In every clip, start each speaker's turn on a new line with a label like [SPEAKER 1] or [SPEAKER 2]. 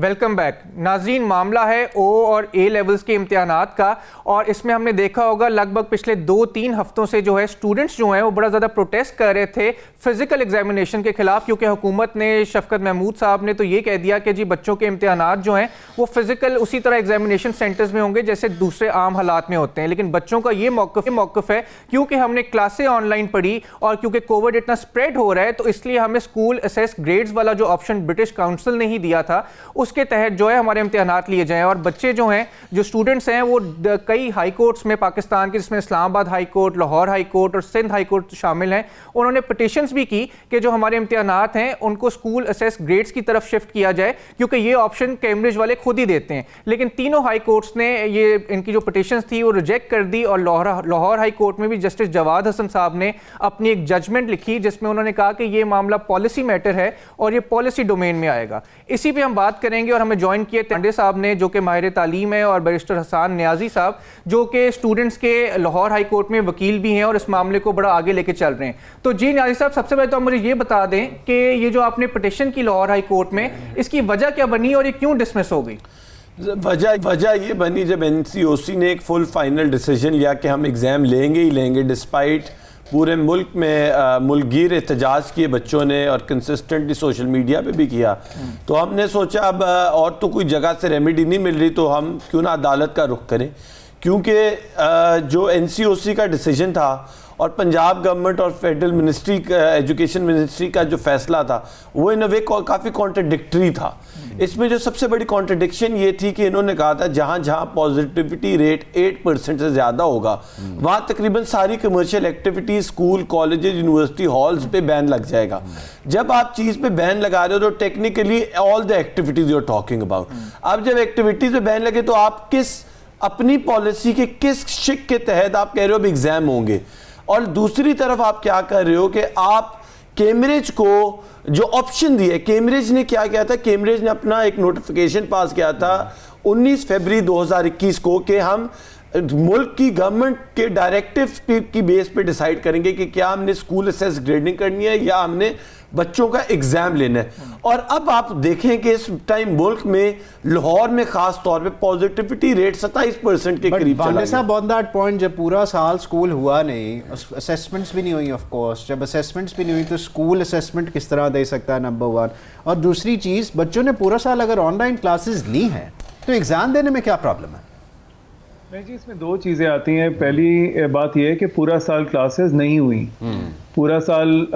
[SPEAKER 1] Welcome back नाजरीन। मामला है ओ और ए लेवल्स के इम्तिहानात का, और इसमें हमने देखा होगा लगभग पिछले 2-3 हफ्तों से जो है स्टूडेंट्स जो हैं वो बड़ा ज़्यादा प्रोटेस्ट कर रहे थे फिजिकल एग्जामिनेशन के खिलाफ, क्योंकि हुकूमत ने, शफकत महमूद साहब ने तो ये कह दिया कि जी बच्चों के इम्तिहानात जो हैं वो फिजिकल उसी तरह एग्जामिनेशन सेंटर्स में होंगे जैसे दूसरे आम हालात में होते हैं। लेकिन बच्चों का ये मौक़िफ़ है क्योंकि हमने क्लासें ऑनलाइन पढ़ी और क्योंकि कोविड इतना स्प्रेड हो रहा है तो इसलिए हमें स्कूल असेस ग्रेड्स वाला जो ऑप्शन ब्रिटिश काउंसिल ने ही दिया था उसके तहत जो है हमारे इम्तिहानात लिए जाएं। और बच्चे जो हैं, जो स्टूडेंट्स हैं, वो कई हाई कोर्ट्स में पाकिस्तान के, जिसमें Islamabad high court, Lahore high court और सिंध हाई कोर्ट शामिल हैं, उन्होंने पिटिशंस भी की कि जो हमारे इम्तिहानात हैं उनको स्कूल असेस ग्रेड्स की तरफ शिफ्ट किया जाए, क्योंकि ये ऑप्शन कैम्ब्रिज वाले खुद ही देते हैं। लेकिन तीनों हाई कोर्ट्स ने ये इनकी जो पिटिशंस थी वो रिजेक्ट कर दी, और लाहौर हाई कोर्ट में भी जस्टिस जवाद हसन साहब ने अपनी एक जजमेंट लिखी जिसमें उन्होंने कहा कि ये मामला पॉलिसी मैटर है और ये पॉलिसी डोमेन में आएगा। इसी पे हम बात करेंगे और हमें ज्वाइन किए तांडे साहब ने जो कि माहिर तालीम है, और बैरिस्टर हसन नियाजी साहब जो कि स्टूडेंट्स के लाहौर हाई कोर्ट में वकील भी हैं और इस मामले को बड़ा आगे लेके चल रहे हैं। तो जी नियाजी साहब, सबसे पहले तो आप मुझे ये बता दें कि ये जो आपने पिटिशन की लाहौर हाई कोर्ट में, इसकी वजह क्या बनी और ये क्यों डिसमिस हो गई?
[SPEAKER 2] वजह ये बनी जब NCOC ने एक फुल फाइनल डिसीजन लिया कि हम एग्ज़ाम लेंगे ही लेंगे, डिस्पाइट पूरे मुल्क में मुल्कगीर एहतजाज किए बच्चों ने और कंसिस्टेंटली सोशल मीडिया पे भी किया। तो हमने सोचा अब और तो कोई जगह से रेमेडी नहीं मिल रही तो हम क्यों ना अदालत का रुख करें, क्योंकि जो NCOC का डिसीजन था और पंजाब गवर्नमेंट और फेडरल मिनिस्ट्री एजुकेशन मिनिस्ट्री का जो फैसला था वो इन अ वे काफ़ी कॉन्ट्रडिक्टरी था। इसमें जो सबसे बड़ी कॉन्ट्रडिक्शन ये थी कि इन्होंने कहा था जहाँ जहाँ पॉजिटिविटी रेट 8% से ज़्यादा होगा वहाँ तकरीबन सारी commercial activities, school, colleges, university halls पे बैन लग जाएगा। जब आप चीज़ पे बैन लगा रहे हो तो technically all the activities you are talking about, अब जब एक्टिविटीज़ पे बैन लगे तो आप किस अपनी पॉलिसी के किस शिक के तहत आप कह रहे हो अब एग्ज़ाम होंगे, और दूसरी तरफ आप क्या कर रहे हो कि आप कैम्ब्रिज को जो ऑप्शन दिए, कैम्ब्रिज ने क्या किया था, कैम्ब्रिज ने अपना एक नोटिफिकेशन पास किया था 19 फरवरी 2021 को कि हम मुल्क की गवर्नमेंट के डायरेक्टिव की बेस पे डिसाइड करेंगे कि क्या हमने स्कूल असेस ग्रेडिंग करनी है या हमने बच्चों का एग्जाम लेना है। और अब आप देखें कि इस टाइम मुल्क में लाहौर में खास तौर पे पॉजिटिविटी रेट 27% के करीब चला गया।
[SPEAKER 3] ऑन दैट पॉइंट, जब पूरा साल स्कूल हुआ नहीं, असेसमेंट्स भी नहीं हुई, ऑफ कोर्स जब असेसमेंट्स भी नहीं हुई तो स्कूल असेसमेंट किस तरह दे सकता है, नंबर 1। और दूसरी चीज़, बच्चों ने पूरा साल अगर ऑनलाइन क्लासेस ली हैं तो एग्ज़ाम देने में क्या प्रॉब्लम है?
[SPEAKER 4] नहीं जी, इसमें दो चीज़ें आती हैं। पहली बात यह है कि पूरा साल क्लासेस नहीं हुई, पूरा साल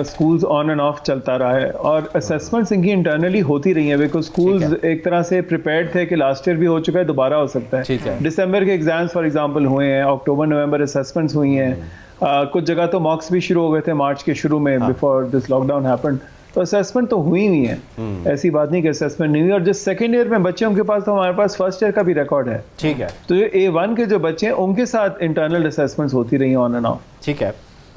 [SPEAKER 4] स्कूल्स ऑन एंड ऑफ चलता रहा है, और असेसमेंट्स इनकी इंटरनली होती रही हैं, बिकॉज स्कूल्स एक तरह से प्रिपेयर्ड थे कि लास्ट ईयर भी हो चुका है, दोबारा हो सकता है। दिसंबर के एग्जाम्स फॉर एग्जांपल हुए हैं, अक्टूबर नवंबर असेसमेंट्स हुई हैं, कुछ जगह तो मॉक्स भी शुरू हो गए थे मार्च के शुरू में, बिफोर दिस लॉकडाउन हैपेंड। तो असेसमेंट तो हुई नहीं है, ऐसी बात नहीं कि असेसमेंट नहीं हुई। और जिस सेकंड ईयर में बच्चे, उनके पास तो हमारे पास फर्स्ट ईयर का भी रिकॉर्ड है।
[SPEAKER 3] ठीक है,
[SPEAKER 4] तो ये A1 के जो बच्चे हैं उनके साथ इंटरनल असेसमेंट्स होती रही ऑन एंड ऑफ।
[SPEAKER 3] ठीक है।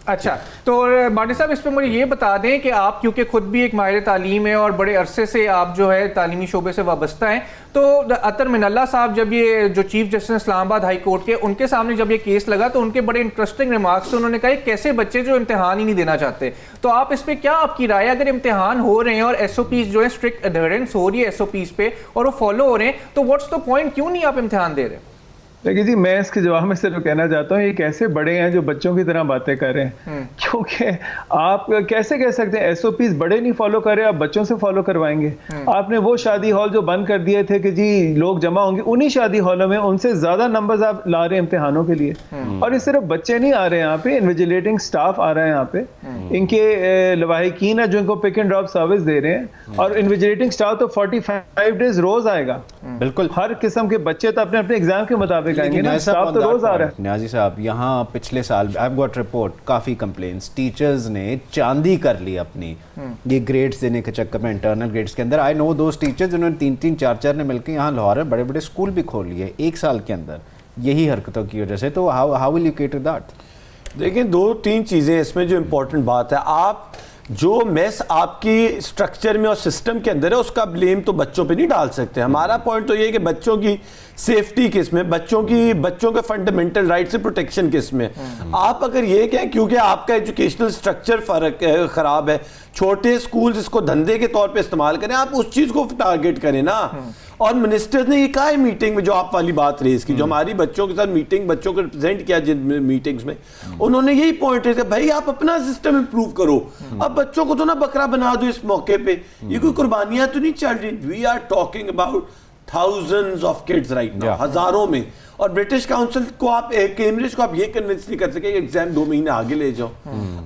[SPEAKER 1] अच्छा, तो बांडे साहब, इस पे मुझे ये बता दें कि आप क्योंकि खुद भी एक माहिर तालीम है और बड़े अरसे से आप जो है तालीमी शोबे से वाबस्ता हैं, तो अतर मिनल्ला साहब जब ये जो chief justice Islamabad high court के, उनके सामने जब ये केस लगा तो उनके बड़े इंटरेस्टिंग रिमार्क्स थे। उन्होंने कहा कैसे बच्चे जो इम्तिहान ही नहीं देना चाहते, तो आप इस पर क्या आपकी राय? अगर इम्तिहान हो रहे हैं और SOPs जो है स्ट्रिक्ट अडहेरेंस हो रही है SOPs पे और वो फॉलो हो रहे हैं, तो व्हाट्स द पॉइंट, क्यों नहीं आप इम्तिहान दे रहे?
[SPEAKER 4] देखिए जी, मैं इसके जवाब में सिर्फ कहना चाहता हूँ, ये कैसे बड़े हैं जो बच्चों की तरह बातें कर रहे हैं। क्योंकि आप कैसे कह सकते हैं SOPs बड़े नहीं फॉलो कर रहे, आप बच्चों से फॉलो करवाएंगे? आपने वो शादी हॉल जो बंद कर दिए थे कि जी लोग जमा होंगे, उन्हीं शादी हॉलों में उनसे ज्यादा नंबर्स आप ला रहे हैं इम्तिहानों के लिए। और ये सिर्फ बच्चे नहीं आ रहे हैं, यहाँ पे इन्विजिलेटिंग स्टाफ आ रहा है, यहाँ पे इनके लवाहिकीन है जो इनको पिक एंड ड्रॉप सर्विस दे रहे हैं, और इन्विजिलेटिंग स्टाफ तो 45 डेज रोज आएगा।
[SPEAKER 3] बिल्कुल,
[SPEAKER 4] हर किस्म के बच्चे तो अपने अपने एग्जाम के मुताबिक आएंगे ना, स्टाफ तो रोज आ रहा है।
[SPEAKER 3] न्याजी साहब, यहाँ पिछले साल आई हैव गॉट रिपोर्ट, काफी कंप्लेंट्स, टीचर्स ने चांदी कर ली अपनी ये ग्रेड्स देने के चक्कर में, इंटरनल ग्रेड्स के अंदर। आई नो दोस टीचर्स जिन्होंने 3-3, 4-4 ने मिलकर यहाँ लाहौर में बड़े बड़े स्कूल भी खोल लिए एक साल के अंदर यही हरकतों की वजह से। तो how will you cater that?
[SPEAKER 2] देखिए, 2-3 चीज़ें इसमें जो इम्पोर्टेंट बात है, आप जो मेस आपकी स्ट्रक्चर में और सिस्टम के अंदर है उसका ब्लेम तो बच्चों पे नहीं डाल सकते। हमारा पॉइंट तो ये है कि बच्चों की सेफ्टी किस में, बच्चों के फंडामेंटल राइट से प्रोटेक्शन किस में। आप अगर ये कहें क्योंकि आपका एजुकेशनल स्ट्रक्चर खराब है, छोटे स्कूल इसको धंधे के तौर पे इस्तेमाल करें, आप उस चीज को टारगेट करें ना। और मिनिस्टर ने ये कहा है मीटिंग में, जो आप वाली बात रेज की, जो हमारी बच्चों के साथ मीटिंग, बच्चों को रिप्रेजेंट किया जिन मीटिंग्स में, उन्होंने यही पॉइंट है कि भाई आप अपना सिस्टम इंप्रूव करो, अब बच्चों को तो ना बकरा बना दो इस मौके पे, ये कोई कुर्बानियां तो नहीं चल रही। We are talking about thousands of kids right now, हजारों में। और ब्रिटिश काउंसिल को आप, कैम्ब्रिज को आप ये कन्विंस नहीं कर सके कि एग्जाम 2 महीने आगे ले जाओ।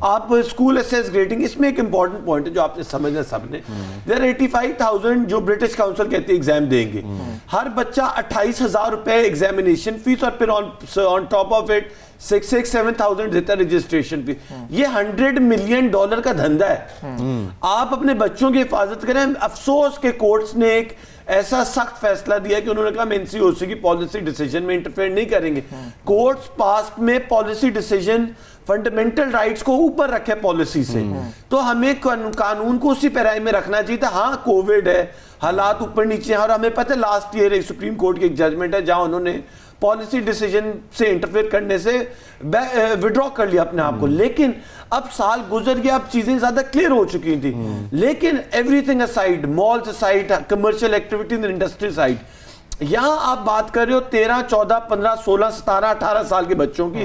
[SPEAKER 2] आप स्कूल असेस ग्रेडिंग, इसमें एक इंपॉर्टेंट पॉइंट है जो आपने समझना सबने, देयर 85,000 जो ब्रिटिश काउंसिल कहते हैं एग्जाम देंगे, हर बच्चा 28,000 रुपए एग्जामिनेशन फीस, और फिर ऑन टॉप ऑफ इट 6,000-7,000 देता है रजिस्ट्रेशन फी। ये $100 मिलियन का धंधा है। आप अपने बच्चों की हिफाजत करें। अफसोस के कोर्ट्स ने एक ऐसा सख्त फैसला दिया कि उन्होंने कहा हम एनसीओसी की पॉलिसी डिसीजन में इंटरफेयर नहीं करेंगे। कोर्ट्स पास्ट में पॉलिसी डिसीजन फंडामेंटल राइट्स को ऊपर रखे पॉलिसी से, तो हमें कानून को उसी पैराई में रखना चाहिए था। हाँ, कोविड है, हालात ऊपर नीचे हैं, और हमें पता है लास्ट ईयर एक सुप्रीम कोर्ट की एक जजमेंट है जहां उन्होंने पॉलिसी डिसीजन से इंटरफेयर करने से विड्रॉ कर लिया अपने आप को। लेकिन अब साल गुजर गया, अब चीजें ज्यादा क्लियर हो चुकी थी। लेकिन everything aside, malls aside, commercial activity in industry side, यहां आप बात कर रहे हो 13, 14, 15, 16, 17, 18 साल के बच्चों की।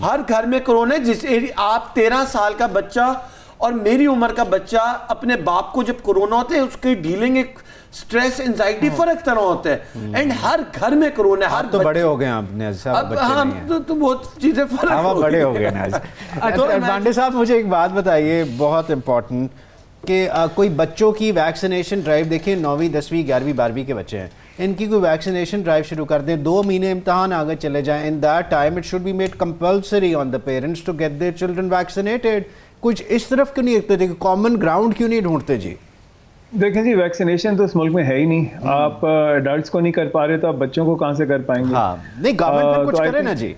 [SPEAKER 2] हर घर में कोरोना है। जिस आप 13 साल का बच्चा और मेरी उम्र का बच्चा अपने बाप को जब कोरोना होता है, उसकी डीलिंग एक स्ट्रेस एंजाइटी फर्क तरह होता है। एंड हर घर में कोरोना, हर
[SPEAKER 3] तो बड़े हो गए आपने,
[SPEAKER 2] अब हाँ, तो बहुत चीजें फर्क
[SPEAKER 3] हाँ, बड़े हो गए ना। तो बांडे साहब मुझे एक बात बताइए बहुत इंपॉर्टेंट, कि कोई बच्चों की वैक्सीनेशन ड्राइव, देखिए 9वीं 10वीं 11वीं 12वीं के बच्चे हैं, इनकी कोई वैक्सीनेशन ड्राइव शुरू कर दें, 2 महीने इम्तहान आगे चले जाएं, in that time it should be made compulsory on the parents to get their children vaccinated. कुछ इस तरफ क्यों नहीं रखते, कॉमन ग्राउंड क्यों नहीं ढूंढते जी?
[SPEAKER 4] देखें जी, वैक्सीनेशन तो इस मुल्क में है ही नहीं। आप अडल्ट्स को नहीं कर पा रहे तो आप बच्चों को कहां से कर पाएंगे?
[SPEAKER 3] हाँ, नहीं, गवर्नमेंट कुछ करे ना जी।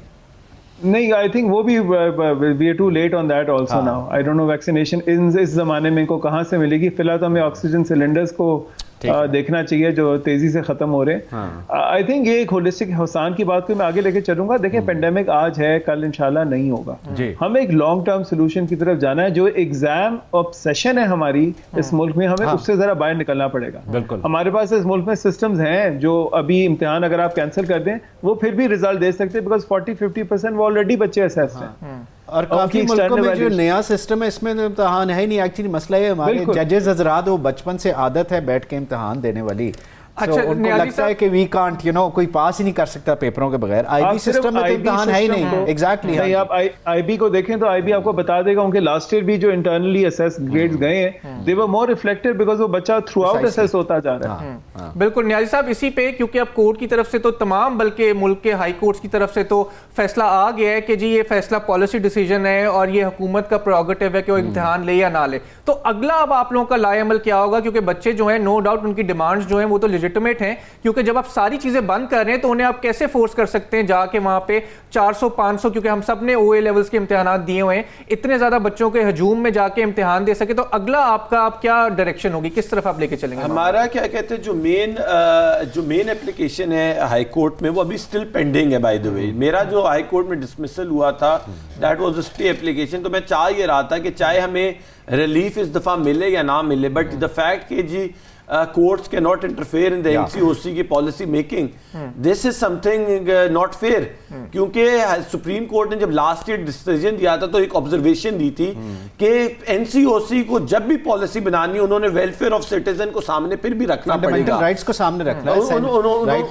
[SPEAKER 4] नहीं, आई थिंक वो भी we are too late on that also now. I don't know vaccination इस जमाने में को कहां से मिलेगी। फिलहाल तो हमें ऑक्सीजन सिलेंडर्स को देखना चाहिए जो तेजी से खत्म हो रहे हैं। आई थिंक ये एक होलिस्टिक हुसान की बात को मैं आगे लेके चलूंगा। देखें, पेंडेमिक आज है, कल इंशाल्लाह नहीं होगा। हमें एक लॉन्ग टर्म सोल्यूशन की तरफ जाना है। जो एग्जाम ऑब्सेशन है हमारी इस मुल्क में, हमें उससे जरा बाहर निकलना पड़ेगा।
[SPEAKER 3] बिल्कुल,
[SPEAKER 4] हमारे पास इस मुल्क में सिस्टम्स हैं जो अभी इम्तिहान अगर आप कैंसिल कर दें वो फिर भी रिजल्ट दे सकते हैं, बिकॉज 40-50% वो ऑलरेडी बच्चे असेस्ड हैं।
[SPEAKER 3] और काफी मुल्कों में जो नया सिस्टम है इसमें इम्तहान है ही नहीं। एक्चुअली मसला है हमारे जजेस हजरात, वो बचपन से आदत है बैठ के इम्तहान देने वाली। अच्छा, उनको लगता है कि वी कांट, कोई पास ही नहीं कर सकता पेपरों के बगैर। आईबी सिस्टम में तो इम्तहान है ही नहीं। एग्जैक्टली।
[SPEAKER 4] नहीं, आप आईबी को देखें तो आईबी आपको बता देगा उनके लास्ट ईयर भी जो इंटरनली असेस ग्रेड्स गए हैं, दे वर मोर रिफ्लेक्टेड बिकॉज़ वो बच्चा थ्रू आउट असेस होता जा रहा है।
[SPEAKER 1] बिल्कुल न्याजी साहब, इसी पे क्योंकि अब कोर्ट की तरफ से तो तमाम, बल्कि मुल्क के हाई कोर्ट्स की तरफ से तो फैसला आ गया है कि जी ये फैसला पॉलिसी डिसीजन है और ये हुकूमत का प्रोगेटिव है कि वो इम्तिहान ले या ना ले। तो अगला अब आप लोगों का लाएअमल क्या होगा? क्योंकि बच्चे जो हैं, नो डाउट उनकी डिमांड्स जो हैं वो तो लेजिटिमेट हैं, क्योंकि जब आप सारी चीजें बंद कर रहे हैं तो उन्हें आप कैसे फोर्स कर सकते हैं जाके वहां पे 400-500, क्योंकि हम सब ने ओए लेवल्स के इम्तिहान दिए हुए हैं, इतने ज्यादा बच्चों के हजूम में जाके इम्तिहान दे सके। तो अगला आपका आप क्या डायरेक्शन होगी, किस तरफ आप लेके चलेंगे?
[SPEAKER 2] हमारा क्या कहते हैं, जो मेन एप्लीकेशन है हाई कोर्ट में वो अभी स्टिल पेंडिंग है। बाय द वे, मेरा जो हाई कोर्ट में डिसमिसल हुआ था that was a stay application. तो मैं चाह ये रहा था कि चाहे हमें रिलीफ इस दफा मिले या ना मिले, बट द फैक्ट कि जी courts cannot interfere in the NCOC की policy making. This is something not fair. क्योंकि सुप्रीम कोर्ट ने जब लास्ट ईयर डिसीजन दिया था तो एक ऑब्जर्वेशन दी थी कि NCOC को जब भी पॉलिसी बनानी, उन्होंने वेलफेयर ऑफ सिटीजन को सामने फिर भी रखना पड़ेगा,
[SPEAKER 3] राइट्स को सामने रखना है,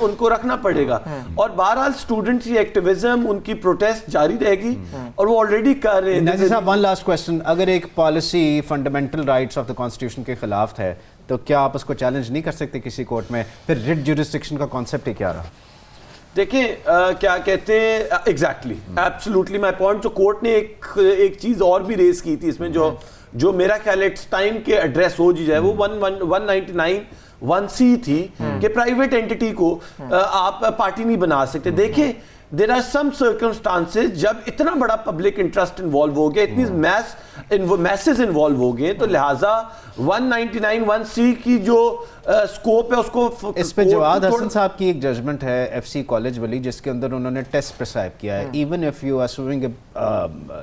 [SPEAKER 2] उनको रखना पड़ेगा। और बहरहाल स्टूडेंट्स की एक्टिविज्म, उनकी प्रोटेस्ट जारी रहेगी और वो ऑलरेडी कर रहे हैं।
[SPEAKER 3] वन लास्ट क्वेश्चन, अगर एक policy fundamental rights of the constitution के खिलाफ है तो क्या आप उसको चैलेंज नहीं कर सकते किसी कोर्ट में? फिर रिट ज्यूरिसडिक्शन का कॉन्सेप्ट ही क्या रहा?
[SPEAKER 2] देखिए क्या कहते हैं, एग्जैक्टली एब्सोल्युटली माय पॉइंट। जो कोर्ट ने एक चीज और भी रेस की थी इसमें, जो मेरा ख्याल इट्स टाइम के एड्रेस हो जाए, वो 199(1) थी कि प्राइवेट एंटिटी को आप पार्टी नहीं बना सकते। देखिए देयर आर सम सर्कमस्टांसेस जब इतना बड़ा पब्लिक इंटरेस्ट इन्वॉल्व हो गया, इतनी मैसेज इन्वॉल्व हो गए, तो लिहाजा 199(1)(c की जो स्कोप है उसको
[SPEAKER 3] इस पे जवाद हसन साहब की एक जजमेंट है एफसी कॉलेज वाली, जिसके अंदर उन्होंने टेस्ट प्रिस्क्राइब किया है, even if you are suing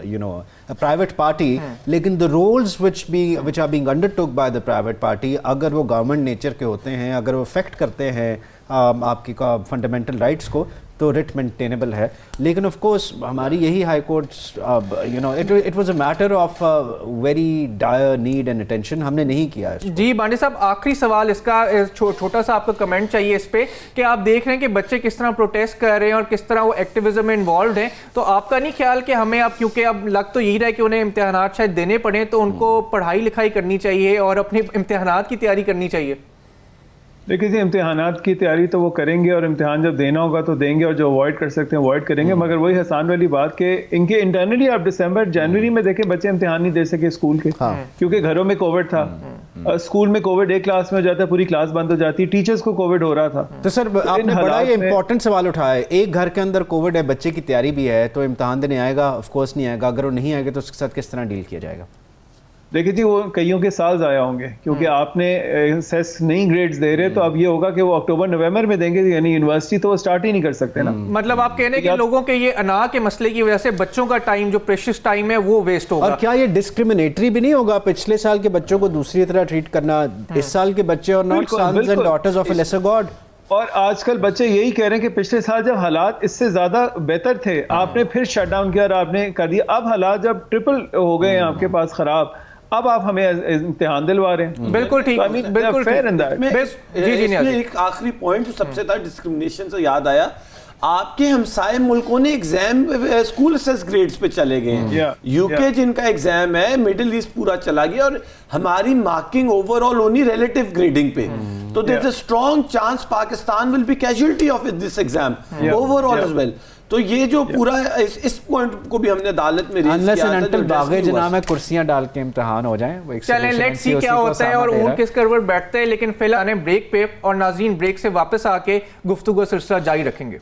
[SPEAKER 3] you know a private party, लेकिन the rules which are being undertook by the private party, अगर वो गवर्नमेंट नेचर के होते हैं, अगर वो अफेक्ट करते हैं आपकी फंडामेंटल राइट्स को, तो रिट मेंटेनेबल है। लेकिन ऑफ कोर्स हमारी यही high courts, you know, it was a matter of very dire need and attention, हमने नहीं किया है।
[SPEAKER 1] जी बांडे साहब, आखिरी सवाल इसका छोटा सा आपका कमेंट चाहिए इस पे कि आप देख रहे हैं कि बच्चे किस तरह प्रोटेस्ट कर रहे हैं और किस तरह वो एक्टिविज्म में इन्वॉल्व हैं, तो आपका नहीं ख्याल कि हमें अब, क्योंकि अब लग तो यही रहा है कि उन्हें इम्तिहानात शायद देने पड़े, तो उनको पढ़ाई लिखाई करनी चाहिए और अपने इम्तिहानात की तैयारी करनी चाहिए?
[SPEAKER 4] देखिए जी, इम्तिहानात की तैयारी तो वो करेंगे और इम्तिहान जब देना होगा तो देंगे, और जो अवॉइड कर सकते हैं अवॉइड करेंगे, मगर वही हसान वाली बात कि इनके इंटरनली आप दिसंबर जनवरी में देखें बच्चे इम्तिहान नहीं दे सके स्कूल के, क्योंकि घरों में कोविड था। स्कूल में कोविड एक क्लास में हो जाता है, पूरी क्लास बंद हो जाती है, टीचर्स को कोविड हो रहा था।
[SPEAKER 3] तो सर आपने बड़ा ही इंपॉर्टेंट सवाल उठाया है, एक घर के अंदर कोविड है, बच्चे की तैयारी भी है, तो इम्तिहान देने आएगा? ऑफ कोर्स नहीं आएगा। अगर वो नहीं आएगा तो उसके साथ किस तरह डील किया जाएगा?
[SPEAKER 4] देखिए जी, वो कईयों के साल ज़ाया होंगे, क्योंकि आपने सेस नहीं ग्रेड्स दे रहे, तो अब ये होगा कि वो अक्टूबर नवंबर में देंगे, यानी यूनिवर्सिटी तो वो स्टार्ट ही नहीं कर सकते ना।
[SPEAKER 1] मतलब आप कह रहे हैं कि लोगों के ये अना के मसले की वजह से बच्चों का टाइम, जो प्रेशियस टाइम है, वो वेस्ट होगा।
[SPEAKER 3] और क्या ये डिस्क्रिमिनेटरी भी नहीं होगा, पिछले साल के बच्चों को दूसरी तरह ट्रीट करना, इस साल के बच्चे और not sons and daughters of a lesser god?
[SPEAKER 4] और आजकल बच्चे यही कह रहे हैं कि पिछले साल जब हालात इससे ज्यादा बेहतर थे, आपने फिर शटडाउन किया और आपने कर दिया, अब हालात जब ट्रिपल हो गए हैं आपके पास खराब, अब आप हमें इम्तिहान दिलवा रहे हैं।
[SPEAKER 1] बिल्कुल ठीक, बिल्कुल
[SPEAKER 2] जी। एक आखिरी पॉइंट जो सबसे ज्यादा डिस्क्रिमिनेशन से याद आया, आपके हमसाए मुल्कों ने एग्जाम स्कूल असेस ग्रेड्स पे चले गए हैं। यूके जिनका एग्जाम है, मिडिल ईस्ट पूरा चला गया, और हमारी मार्किंग ओवरऑल होनी रिलेटिव ग्रेडिंग पे, तो there is a strong chance Pakistan will be casualty of this exam overall as well. तो ये जो पूरा इस पॉइंट को भी हमने अदालत में रेज किया था,
[SPEAKER 3] बागे जनाब में कुर्सियां डाल के इम्तिहान हो जाएं।
[SPEAKER 1] चलें, लेट्स सी क्या होता है और ऊंट किस करवट बैठते हैं। लेकिन फिलहाल ब्रेक पे, और नाज़रीन ब्रेक से वापस आके गुफ्तगू सिलसिला जारी रखेंगे।